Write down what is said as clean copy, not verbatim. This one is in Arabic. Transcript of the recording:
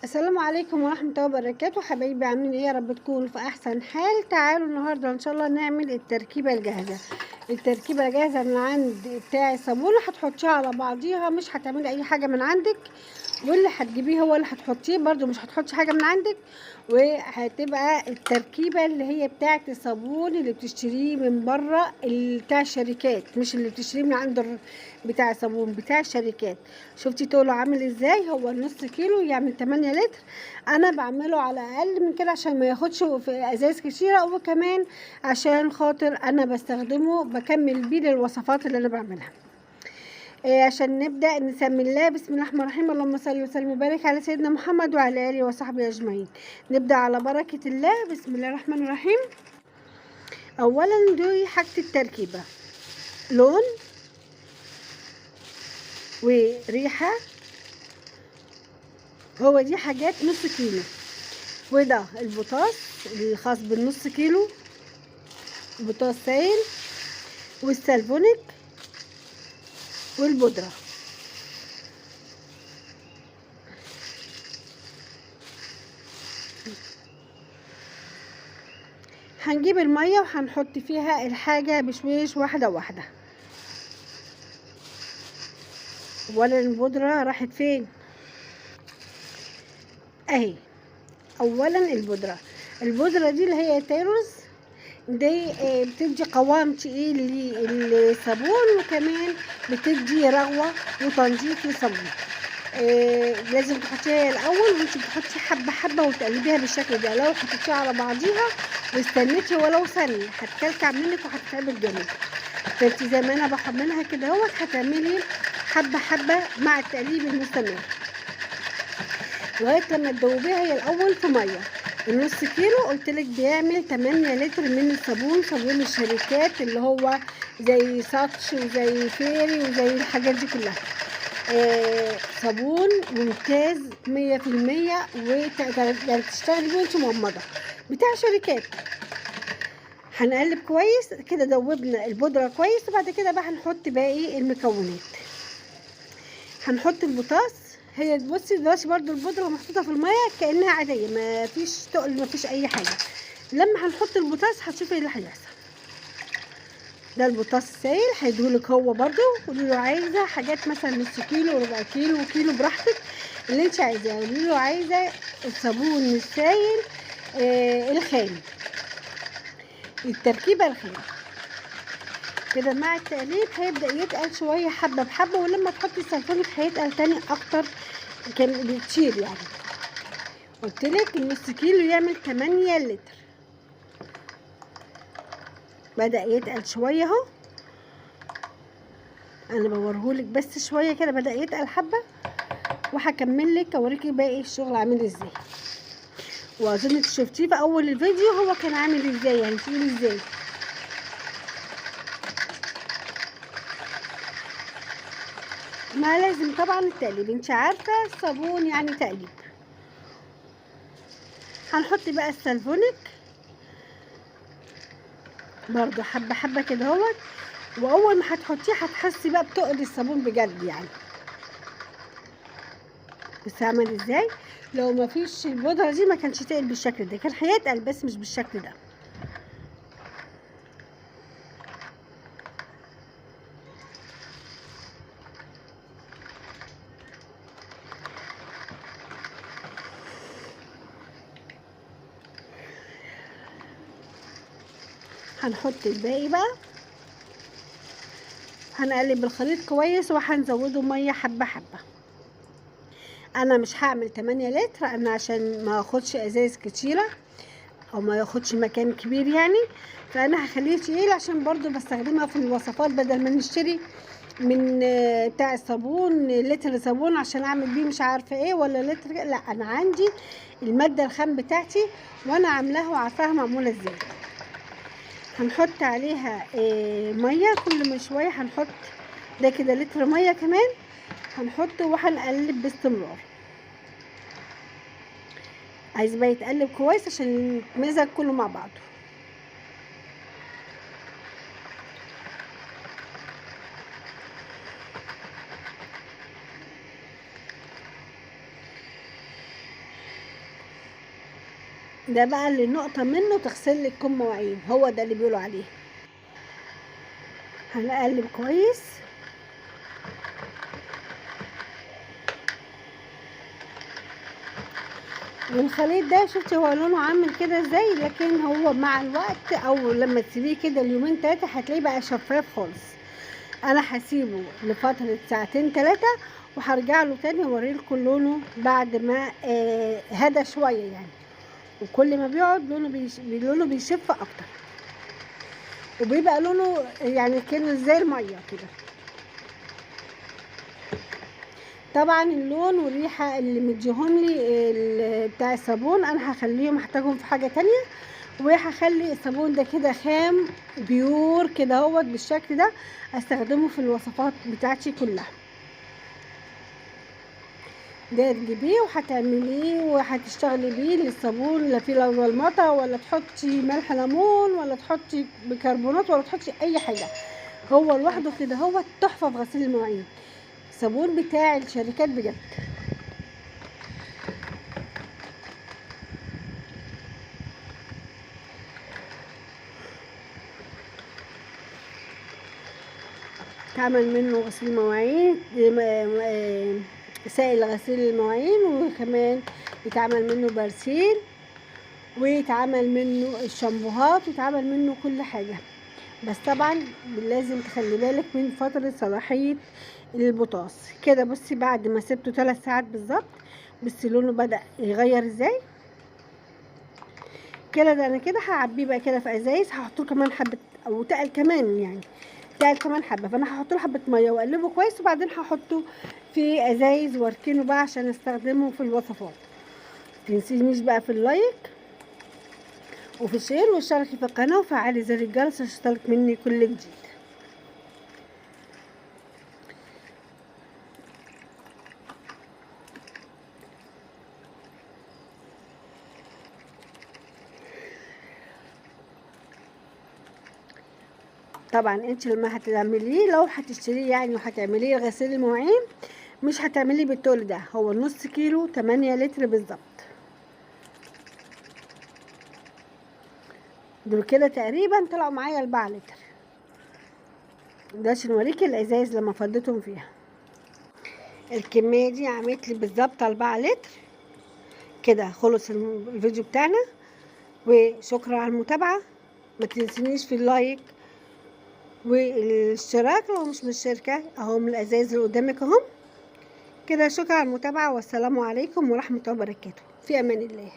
السلام عليكم ورحمة الله وبركاته. حبايبي عاملين ايه؟ يا رب تكونوا في احسن حال. تعالوا النهارده ان شاء الله نعمل التركيبة الجاهزة. التركيبة الجاهزة من عند بتاع الصابونة، هتحطيها على بعضيها، مش هتعملي اي حاجة من عندك، واللي هتجيبيه هو اللي هتحطيه، برضو مش هتحطي حاجة من عندك. وهتبقى التركيبة اللي هي بتاعة الصابون اللي بتشتريه من بره، بتاع الشركات، مش اللي بتشتريه من عند بتاع الصابون بتاع الشركات. شفتي طوله عامل ازاي؟ هو نص كيلو يعمل 8 لتر. انا بعمله على اقل من كده عشان ما ياخدش في ازاز كتيره، وكمان عشان خاطر انا بستخدمه بكمل بيه للوصفات اللي انا بعملها. عشان نبدا نسمي الله. بسم الله الرحمن الرحيم. اللهم صل وسلم وبارك على سيدنا محمد وعلى اله وصحبه اجمعين. نبدا على بركه الله. بسم الله الرحمن الرحيم. اولا دي حاجه التركيبه: لون، وريحه. هو دي حاجات نص كيلو. وده البوتاص الخاص بالنص كيلو، بوتاص سائل، والسالفونيك، والبودرة. هنجيب المية وهنحط فيها الحاجة بشويش، واحدة واحدة. اولا البودرة راحت فين؟ اهي. اولا البودرة دي اللي هي تيروز دي، بتدي قوام تقيل للصابون، وكمان بتدي رغوة وتنظيف للصابون. لازم تحطيها الاول، وانت بتحطي حبه حبه وتقلبيها بالشكل ده. لو حطيتيها على بعضيها واستنيتي ولو ثانيه هتكلكع منك وهتتعبك جامد. فانت زي ما انا بعملها كده اهوت هتعملي حبه حبه مع التقليب المستمر لغايه لما تدوبيها هي الاول في ميه. النص كيلو قلتلك بيعمل 8 لتر من الصابون، صابون الشركات اللي هو زي ساتش وزي فيري وزي الحاجات دي كلها. صابون ممتاز 100%، يعني تشتغلي وانت مغمضة، بتاع شركات. هنقلب كويس كده. دوبنا البودرة كويس، وبعد كده بقى هنحط باقي المكونات. هنحط البوتاص. هي بصي دلوقتي برضو البودرة محطوطة في المية كأنها عادية، ما فيش تقل، ما فيش اي حاجة. لما هنحط البوتاص هتشوفي ايه اللي هيحصل. ده البوتاص السائل هيديهولك هو برضو. قولي له عايزه حاجات مثلا نص كيلو وربع كيلو وكيلو براحتك اللي انت عايزاه. قولي له عايزه الصابون السائل الخام، التركيبه الخام. كده مع التقليب هيبدا يتقل شويه حبه بحبه، ولما تحطي السلفونيك هيتقل تاني اكتر كان بكتير. يعني قلتلك النص كيلو يعمل 8 لتر. بدا يتقل شويه اهو، انا بوريهولك بس شويه كده بدا يتقل حبه، وهكمل لك اوريكي باقي الشغل عامل ازاي. واظن انت شفتيه في اول الفيديو هو كان عامل ازاي، يعني تقيل ازاي. ما لازم طبعا التقليب، انت عارفه الصابون يعني تقليب. هنحط بقى السالفونيك برضو حبه حبه كده اهوت. واول ما هتحطيه هتحسي بقى بتقل الصابون بجد يعني. بس عمل ازاي؟ لو ما فيش البودره دي ما كانش تقل بالشكل ده، كان هيتقل بس مش بالشكل ده. هنحط الباقي بقى، هنقلب الخليط كويس وهنزوده ميه حبه حبه. انا مش هعمل 8 لتر، انا عشان ما اخدش ازاز كتيره او ما ياخدش مكان كبير يعني، فانا هخليه تقيل عشان برضو بستخدمها في الوصفات، بدل ما نشتري من بتاع الصابون لتر صابون عشان اعمل بيه مش عارفه ايه ولا لتر. لا، انا عندي الماده الخام بتاعتي وانا عاملاها وعارفاها معموله ازاي. هنحط عليها ميه كل ما شويه هنحط. ده كده لتر ميه كمان هنحطه وهنقلب باستمرار. عايز بقى يتقلب كويس عشان يتمزج كله مع بعضه. ده بقى اللي نقطة منه تغسل لك كم مواعين، هو ده اللي بيقولوا عليه. هنقلب كويس. والخليط ده شفتي هو لونه عامل كده ازاي، لكن هو مع الوقت او لما تسيبيه كده اليومين 3 هتلاقيه بقى شفاف خالص. انا هسيبه لفترة ساعتين 3 وهرجع له تاني اوريلكم لونه بعد ما هدى شوية يعني. وكل ما بيقعد لونه بيشف اكتر، وبيبقى لونه يعني كأنه زي المية كده. طبعا اللون والريحة اللي مديهم لي بتاع الصابون انا هخليهم احتاجهم في حاجة تانية، وهخلي الصابون ده كده خام بيور كده اهوت بالشكل ده، استخدمه في الوصفات بتاعتي كلها. ده تجيبيه وهتعمليه وهتشتغلي بيه للصابون، لا فيه لا زلمطه ولا تحطي ملح ليمون ولا تحطي بيكربونات ولا تحطي اي حاجه. هو لوحده كده هو تحفه في غسيل المواعين، الصابون بتاع الشركات بجد. تعمل منه غسيل مواعين، سائل غسيل المواعين، وكمان يتعمل منه برسيل، ويتعمل منه الشامبوهات، ويتعمل منه كل حاجة. بس طبعا لازم تخلي بالك من فترة صلاحية البطاس. كده بصي بعد ما سبته 3 ساعات بالظبط، بس لونه بدأ يغير ازاي كده. ده انا كده هعبيه بقى كده في ازايز، هحطله كمان حبة او تقل كمان يعني، تقل كمان حبة. فانا هحط له حبة مية واقلبه كويس، وبعدين هحطه في ازايز واركنه بقى عشان استخدمه في الوصفات. متنسينيش بقى في اللايك وفي الشير واشتركي في القناة وفعلي زر الجرس عشان يوصلك مني كل جديد. طبعا انت لما هتعمليه لو هتشتريه يعني وهتعمليه غسيل المواعين، مش هتعمليه بالتقل ده، هو نص كيلو 8 لتر بالظبط. دول كده تقريبا طلعوا معايا 4 لتر. ده عشان اوريكي الازاز لما فضيتهم فيها. الكميه دي عملت لي بالظبط 4 لتر. كده خلص الفيديو بتاعنا، وشكرا على المتابعه. ما تنسونيش في اللايك والاشتراك لو مش من الشركه اهو، من الازاز اللي قدامك اهو. كده شكرا على المتابعه، والسلام عليكم ورحمه الله وبركاته، في امان الله.